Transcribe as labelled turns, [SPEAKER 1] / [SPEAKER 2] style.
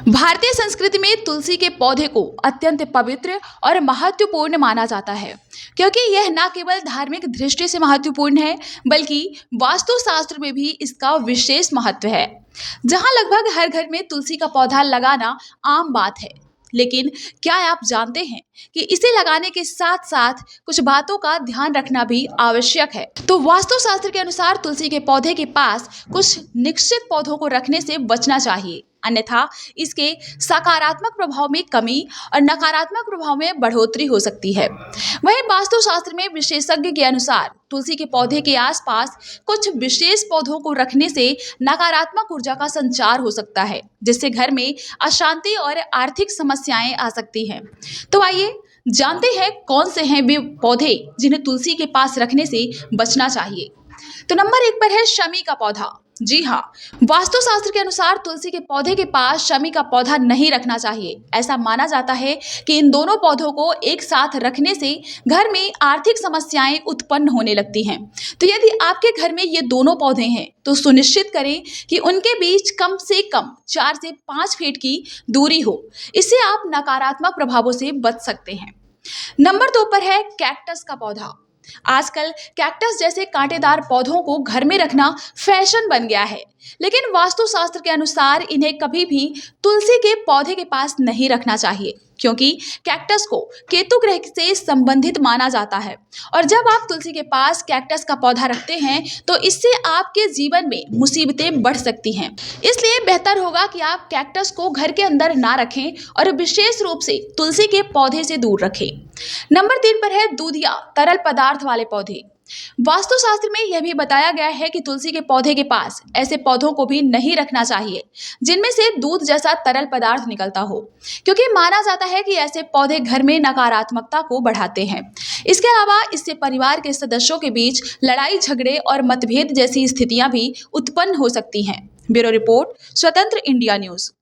[SPEAKER 1] भारतीय संस्कृति में तुलसी के पौधे को अत्यंत पवित्र और महत्वपूर्ण माना जाता है, क्योंकि यह न केवल धार्मिक दृष्टि से महत्वपूर्ण है, बल्कि वास्तुशास्त्र में भी इसका विशेष महत्व है। जहां लगभग हर घर में तुलसी का पौधा लगाना आम बात है, लेकिन क्या आप जानते हैं कि इसे लगाने के साथ साथ कुछ बातों का ध्यान रखना भी आवश्यक है। तो वास्तुशास्त्र के अनुसार तुलसी के पौधे के पास कुछ निश्चित पौधों को रखने से बचना चाहिए, अन्यथा इसके सकारात्मक प्रभाव में कमी और नकारात्मक प्रभाव में बढ़ोतरी हो सकती है। वहीं वास्तुशास्त्र में विशेषज्ञ के अनुसार तुलसी के पौधे के आसपास कुछ विशेष पौधों को रखने से नकारात्मक ऊर्जा का संचार हो सकता है, जिससे घर में अशांति और आर्थिक समस्याएं आ सकती हैं। तो आइए जानते हैं कौन से हैं वे पौधे जिन्हें तुलसी के पास रखने से बचना चाहिए। तो नंबर 1 पर है शमी का पौधा। जी हाँ, वास्तुशास्त्र के अनुसार तुलसी के पौधे के पास शमी का पौधा नहीं रखना चाहिए। ऐसा माना जाता है कि इन दोनों पौधों को एक साथ रखने से घर में आर्थिक समस्याएं उत्पन्न होने लगती हैं। तो यदि आपके घर में ये दोनों पौधे हैं तो सुनिश्चित करें कि उनके बीच कम से कम 4 से 5 फीट की दूरी हो। इससे आप नकारात्मक प्रभावों से बच सकते हैं। नंबर 2 पर है कैक्टस का पौधा। आजकल कैक्टस जैसे कांटेदार पौधों को घर में रखना फैशन बन गया है, लेकिन वास्तुशास्त्र के अनुसार इन्हें कभी भी तुलसी के पौधे के पास नहीं रखना चाहिए, क्योंकि कैक्टस को केतु ग्रह से संबंधित माना जाता है। और जब आप तुलसी के पास कैक्टस का पौधा रखते हैं तो इससे आपके जीवन में मुसीबतें बढ़ सकती हैं। इसलिए बेहतर होगा कि आप कैक्टस को घर के अंदर ना रखें और विशेष रूप से तुलसी के पौधे से दूर रखें। नंबर 3 पर है दूधिया तरल पदार्थ वाले पौधे। वास्तुशास्त्र में यह भी बताया गया है कि तुलसी के पौधे के पास ऐसे पौधों को भी नहीं रखना चाहिए जिनमें से दूध जैसा तरल पदार्थ निकलता हो, क्योंकि माना जाता है कि ऐसे पौधे घर में नकारात्मकता को बढ़ाते हैं। इसके अलावा इससे परिवार के सदस्यों के बीच लड़ाई झगड़े और मतभेद जैसी स्थितियां भी उत्पन्न हो सकती हैं। ब्यूरो रिपोर्ट, स्वतंत्र इंडिया न्यूज।